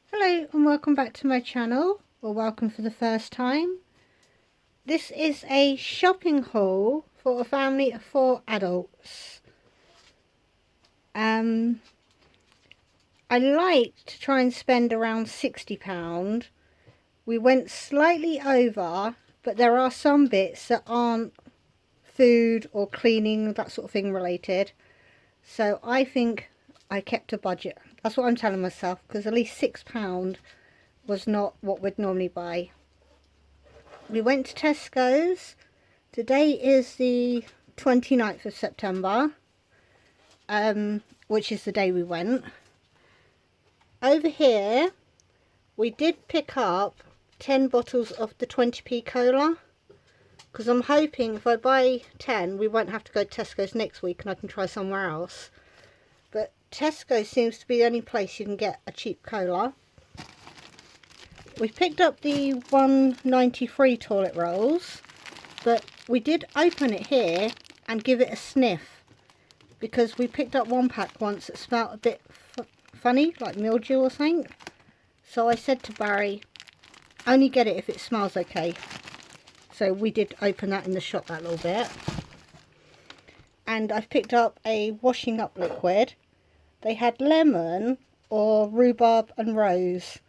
Hello and welcome back to my channel, or welcome for the first time. This is a shopping haul for a family of 4 adults. I like to try and spend around £60. We went slightly over, but there are some bits that aren't food or cleaning, that sort of thing related. So I think I kept a budget. That's what I'm telling myself, because at least £6 was not what we'd normally buy. We went to Tesco's. Today is the 29th of September, which is the day we went. Over here, we did pick up 10 bottles of the 20p cola, because I'm hoping if I buy 10, we won't have to go to Tesco's next week and I can try somewhere else. But Tesco seems to be the only place you can get a cheap cola. We picked up the 193 toilet rolls, but we did open it here and give it a sniff, because we picked up one pack once that smelled a bit funny, like mildew or something. So I said to Barry, only get it if it smells okay. So we did open that in the shop that little bit. And I've picked up a washing up liquid. They had lemon or rhubarb and rose.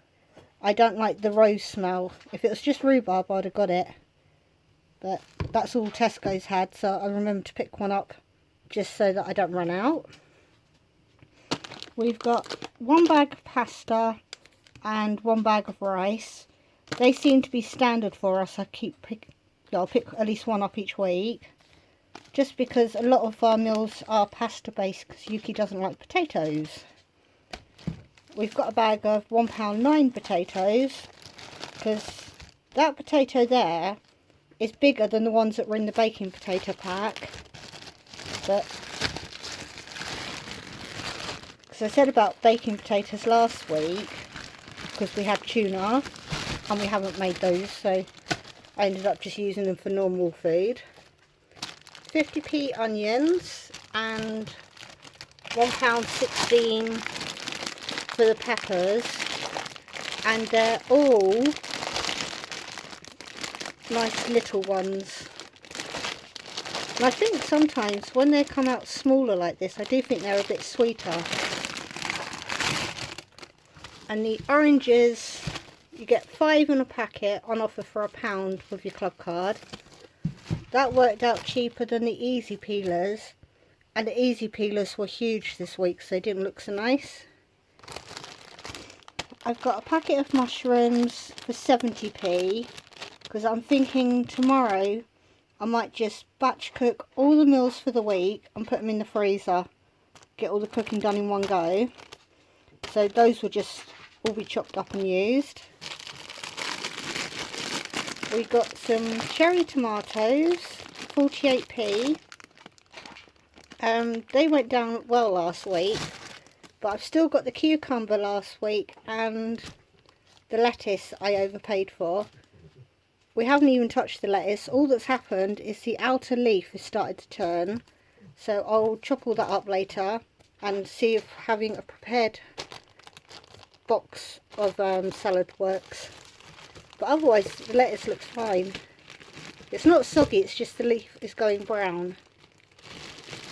I don't like the rose smell. If it was just rhubarb, I'd have got it. But that's all Tesco's had, so I remember to pick one up just so that I don't run out. We've got 1 bag of pasta and 1 bag of rice. They seem to be standard for us. I'll pick at least one up each week. Just because a lot of our meals are pasta based, because Yuki doesn't like potatoes. We've got a bag of £1.9 potatoes, because that potato there is bigger than the ones that were in the baking potato pack. But because I said about baking potatoes last week, because we had tuna and we haven't made those, so I ended up just using them for normal food. 50p onions and £1.16 for the peppers, and they're all nice little ones. And I think sometimes when they come out smaller like this, I do think they're a bit sweeter. And the oranges, you get 5 in a packet on offer for £1 with your club card. That worked out cheaper than the easy peelers, and the easy peelers were huge this week, so they didn't look so nice. I've got a packet of mushrooms for 70p, because I'm thinking tomorrow I might just batch cook all the meals for the week and put them in the freezer, get all the cooking done in one go. So those will just all be chopped up and used. We got some cherry tomatoes, 48p. They went down well last week, but I've still got the cucumber last week and the lettuce I overpaid for. We haven't even touched the lettuce. All that's happened is the outer leaf has started to turn, so I'll chop all that up later and see if having a prepared box of salad works. But otherwise the lettuce looks fine. It's not soggy, it's just the leaf is going brown.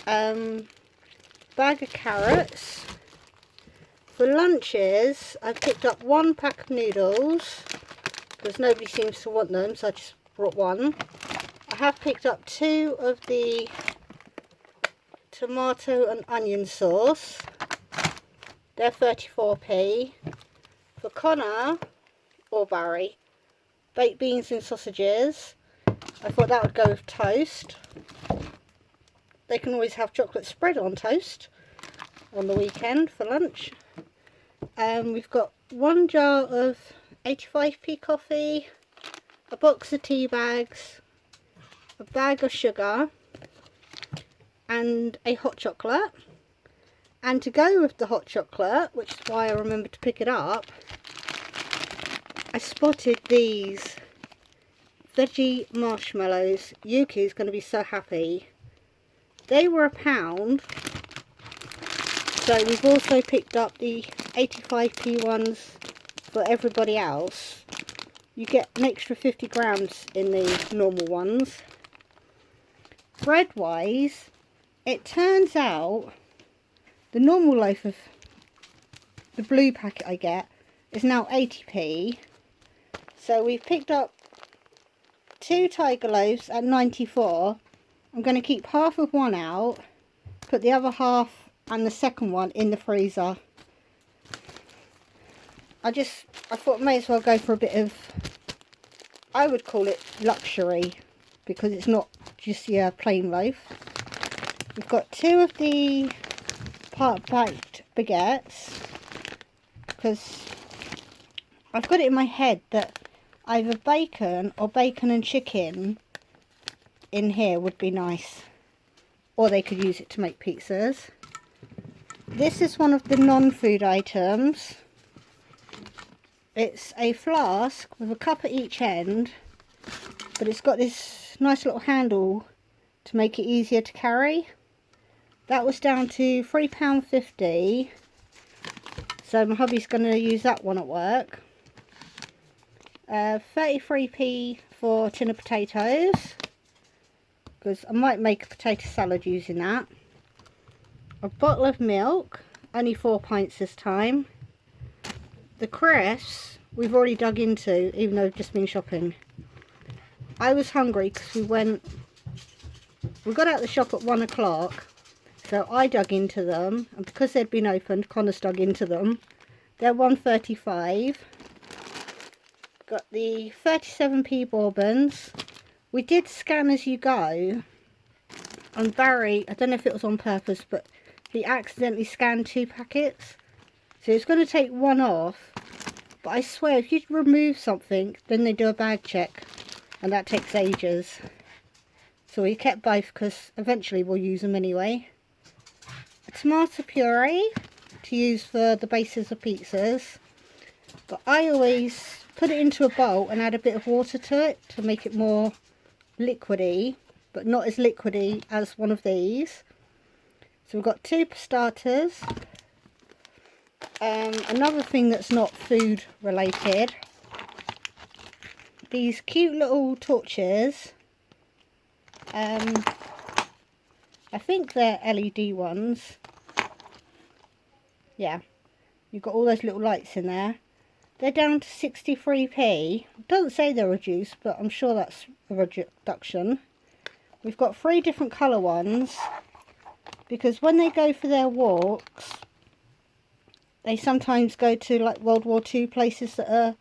Bag of carrots. For lunches, I picked up 1 pack of noodles, because nobody seems to want them, so I just brought 1. I have picked up 2 of the tomato and onion sauce. They're 34p. For Connor, or Barry, baked beans and sausages. I thought that would go with toast. They can always have chocolate spread on toast on the weekend for lunch. We've got 1 jar of 85p coffee, a box of tea bags, a bag of sugar, and a hot chocolate. And to go with the hot chocolate, which is why I remembered to pick it up, I spotted these veggie marshmallows. Yuki's going to be so happy. They were £1. So we've also picked up the 85p ones for everybody else, you get an extra 50 grams in the normal ones. Bread wise, it turns out the normal loaf of the blue packet I get is now 80p. So we've picked up 2 tiger loaves at 94. I'm going to keep half of one out, put the other half and the second one in the freezer. I thought I may as well go for a bit of, I would call it luxury, because it's not just your plain loaf. We've got 2 of the part-baked baguettes, because I've got it in my head that either bacon or bacon and chicken in here would be nice, or they could use it to make pizzas. This is one of the non-food items. It's a flask with a cup at each end, but it's got this nice little handle to make it easier to carry. That was down to £3.50, so my hubby's going to use that one at work. 33p for a tin of potatoes, because I might make a potato salad using that. A bottle of milk, only 4 pints this time. The crisps we've already dug into, even though we've just been shopping. I was hungry because we got out of the shop at 1 o'clock, so I dug into them, and because they'd been opened, Connor's dug into them. They're £1.35. Got the 37p bourbons. We did scan as you go, and Barry, I don't know if it was on purpose, but he accidentally scanned 2 packets, so it's going to take one off. But I swear, if you remove something, then they do a bag check, and that takes ages. So we kept both because eventually we'll use them anyway. A tomato puree to use for the bases of pizzas, but I always put it into a bowl and add a bit of water to it to make it more liquidy, but not as liquidy as one of these. So we've got 2 starters. Another thing that's not food related, these cute little torches. I think they're LED ones. Yeah, you've got all those little lights in there. They're down to 63p. It doesn't say they're reduced, but I'm sure that's a reduction. We've got 3 different colour ones, because when they go for their walks, they sometimes go to like World War II places that are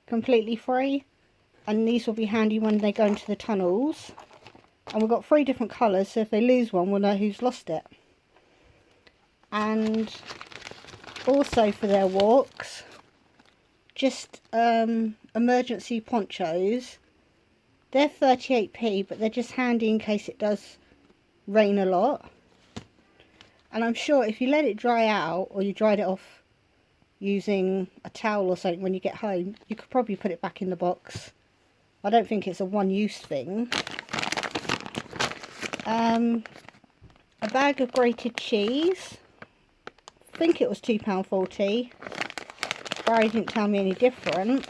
completely free, and these will be handy when they go into the tunnels. And we've got 3 different colours, so if they lose one, we'll know who's lost it. And also for their walks, just emergency ponchos. They're 38p, but they're just handy in case it does rain a lot. And I'm sure if you let it dry out, or you dried it off using a towel or something when you get home, you could probably put it back in the box. I don't think it's a one-use thing. A bag of grated cheese. I think it was £2.40. Barry didn't tell me any different,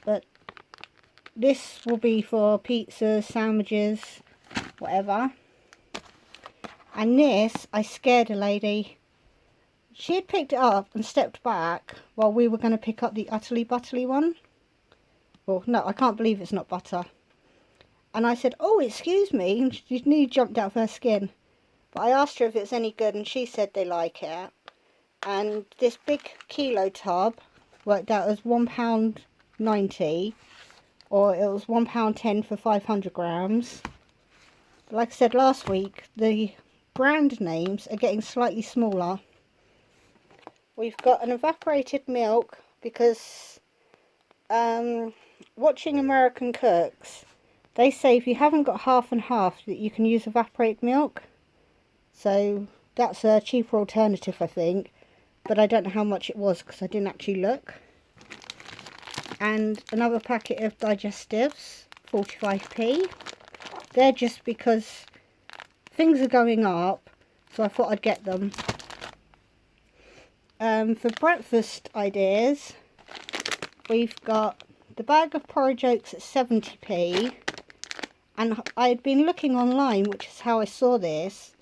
but this will be for pizzas, sandwiches, whatever. And this, I scared a lady. She had picked it up and stepped back while we were going to pick up the utterly buttery one. Well, no, I can't believe it's not butter. And I said, "Oh, excuse me," and she nearly jumped out of her skin. But I asked her if it's any good, and she said they like it. And this big kilo tub worked out as £1.90, or it was £1.10 for 500 grams. But like I said last week, the brand names are getting slightly smaller. We've got an evaporated milk, because watching American cooks, they say if you haven't got half and half, that you can use evaporated milk. So that's a cheaper alternative, I think. But I don't know how much it was because I didn't actually look. And another packet of digestives, 45p. They're just because things are going up, so I thought I'd get them. For breakfast ideas, we've got the bag of porridge oats at 70p. And I had been looking online, which is how I saw this.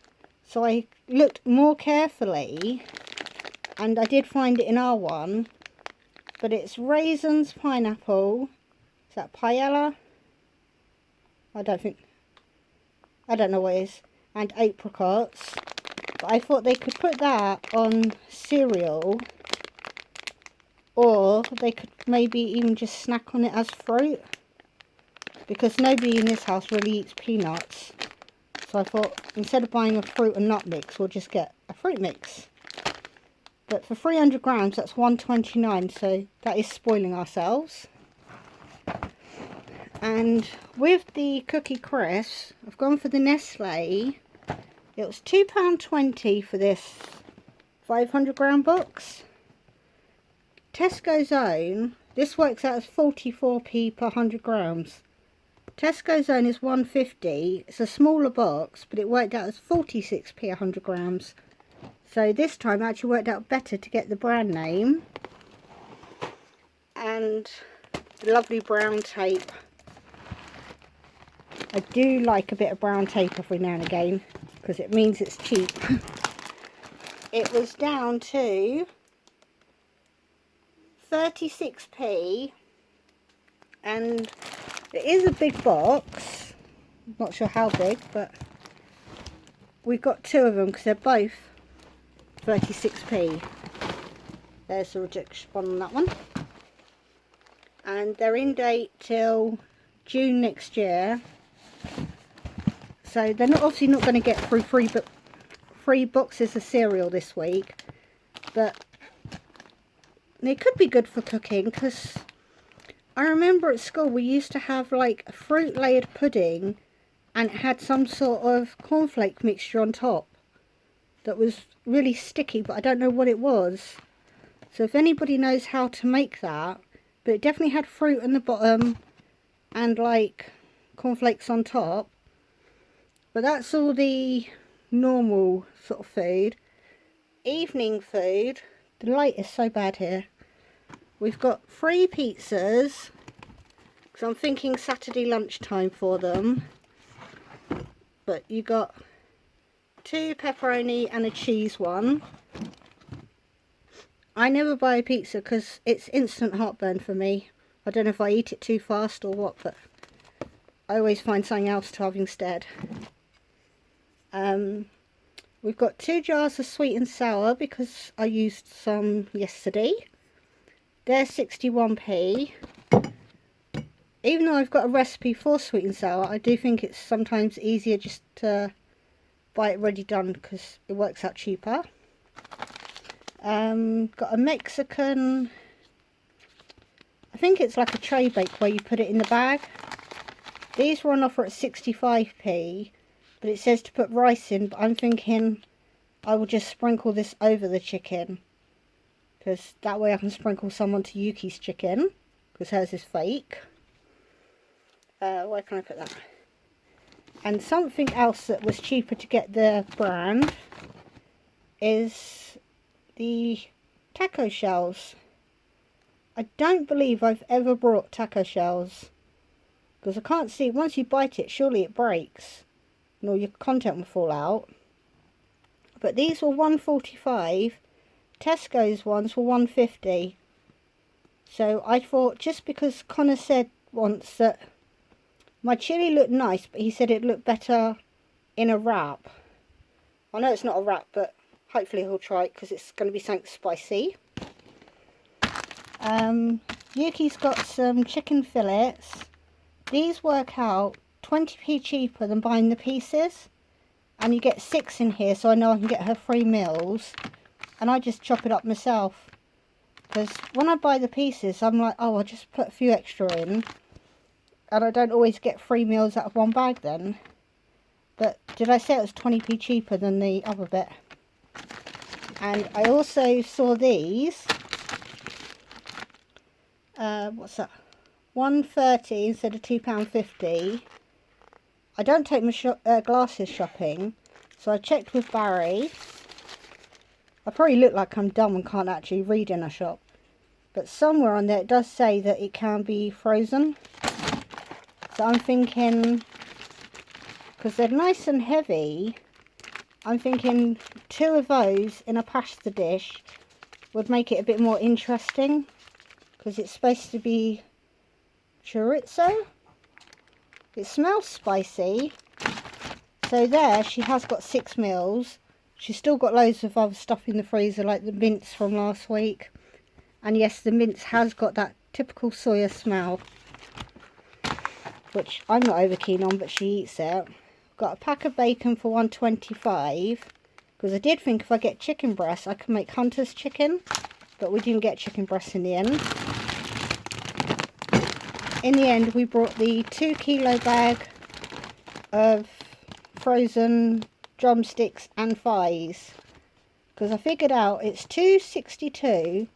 So I looked more carefully. And I did find it in R1. But it's raisins, pineapple. Is that paella? I don't know what it is. And apricots. But I thought they could put that on cereal. Or they could maybe even just snack on it as fruit. Because nobody in this house really eats peanuts. So I thought, instead of buying a fruit and nut mix, we'll just get a fruit mix. But for 300 grams, that's $1.29, so that is spoiling ourselves. And with the Cookie Crisps, I've gone for the Nestle. It was £2.20 for this 500 gram box. Tesco's Own, this works out as 44p per 100 grams. Tesco's Own is $1.50. It's a smaller box, but it worked out as 46p 100 grams. So this time it actually worked out better to get the brand name. And the lovely brown tape. I do like a bit of brown tape every now and again, because it means it's cheap. It was down to 36p. And it is a big box. Not sure how big, but we've got two of them because they're both 36p. There's the rejection one on that one. And they're in date till June next year. So they're obviously not going to get through free boxes of cereal this week. But they could be good for cooking, because I remember at school we used to have like a fruit layered pudding, and it had some sort of cornflake mixture on top that was really sticky, but I don't know what it was. So if anybody knows how to make that, but it definitely had fruit in the bottom and like cornflakes on top. But that's all the normal sort of food. Evening food, the light is so bad here. We've got 3 pizzas, because I'm thinking Saturday lunchtime for them. But you got 2 pepperoni and a cheese one. I never buy a pizza because it's instant heartburn for me. I don't know if I eat it too fast or what, but I always find something else to have instead. We've got 2 jars of sweet and sour because I used some yesterday. They're 61p. Even though I've got a recipe for sweet and sour, I do think it's sometimes easier just to buy it ready done because it works out cheaper. Got a Mexican, I think it's like a tray bake where you put it in the bag. These were on offer at 65p, but it says to put rice in, but I'm thinking I will just sprinkle this over the chicken, because that way I can sprinkle some onto Yuki's chicken, because hers is fake. Where can I put that? And something else that was cheaper to get the brand is the taco shells. I don't believe I've ever bought taco shells, because I can't see, once you bite it, surely it breaks and all your content will fall out. But these were $1.45. Tesco's ones were $1.50. So I thought, just because Connor said once that my chilli looked nice, but he said it looked better in a wrap. I know it's not a wrap, but hopefully he'll try it because it's going to be something spicy. Yuki's got some chicken fillets. These work out 20p cheaper than buying the pieces. And you get 6 in here, so I know I can get her 3 meals. And I just chop it up myself. Because when I buy the pieces, I'm like, oh, I'll just put a few extra in. And I don't always get 3 meals out of one bag then. But did I say it was 20p cheaper than the other bit? And I also saw these. What's that? $1.30 instead of £2.50. I don't take my glasses shopping, so I checked with Barry. I probably look like I'm dumb and can't actually read in a shop. but somewhere on there it does say that it can be frozen. So I'm thinking, because they're nice and heavy, I'm thinking 2 of those in a pasta dish would make it a bit more interesting, because it's supposed to be chorizo. It smells spicy. So there, she has got 6 meals. She's still got loads of other stuff in the freezer, like the mince from last week. And yes, the mince has got that typical soya smell, which I'm not over keen on, but she eats it. Got a pack of bacon for $1.25, because I did think if I get chicken breast I can make Hunter's chicken, but we didn't get chicken breast in the end. In the end we brought the 2 kilo bag of frozen drumsticks and thighs, because I figured out it's $2.62.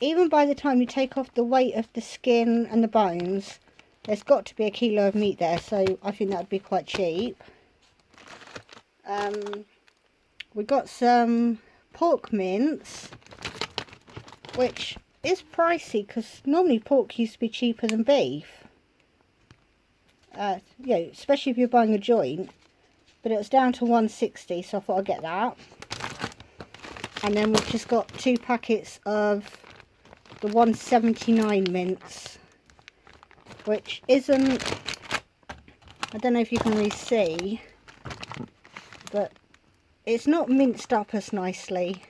Even by the time you take off the weight of the skin and the bones, there's got to be a kilo of meat there, so I think that would be quite cheap. We got some pork mince, which is pricey because normally pork used to be cheaper than beef. Especially if you're buying a joint. But it was down to $1.60, so I thought I'd get that. And then we've just got 2 packets of the $1.79 mince, which isn't, I don't know if you can really see, but it's not minced up as nicely.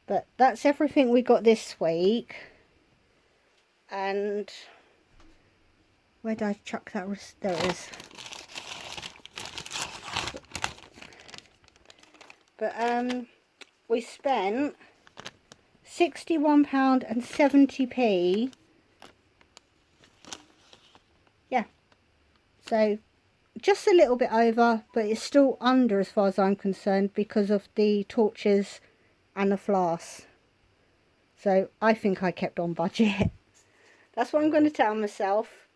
But that's everything we got this week. And where did I chuck that? There it is. But we spent £61.70. Yeah, so just a little bit over, but it's still under as far as I'm concerned because of the torches and the flasks. So I think I kept on budget. That's what I'm going to tell myself.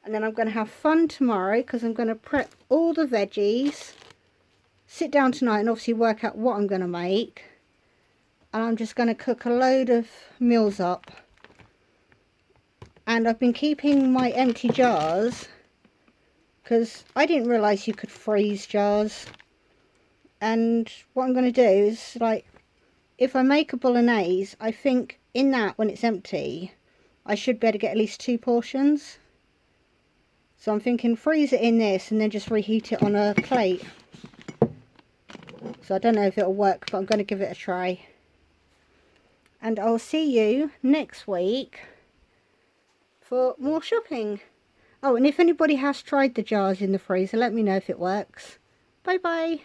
And then I'm going to have fun tomorrow, because I'm going to prep all the veggies, sit down tonight and obviously work out what I'm going to make. And I'm just going to cook a load of meals up. And I've been keeping my empty jars, because I didn't realise you could freeze jars. And what I'm going to do is, like, if I make a bolognese, I think in that, when it's empty, I should be able to get at least 2 portions. So I'm thinking freeze it in this and then just reheat it on a plate. So I don't know if it'll work, but I'm going to give it a try. And I'll see you next week for more shopping. Oh, and if anybody has tried the jars in the freezer, let me know if it works. Bye bye.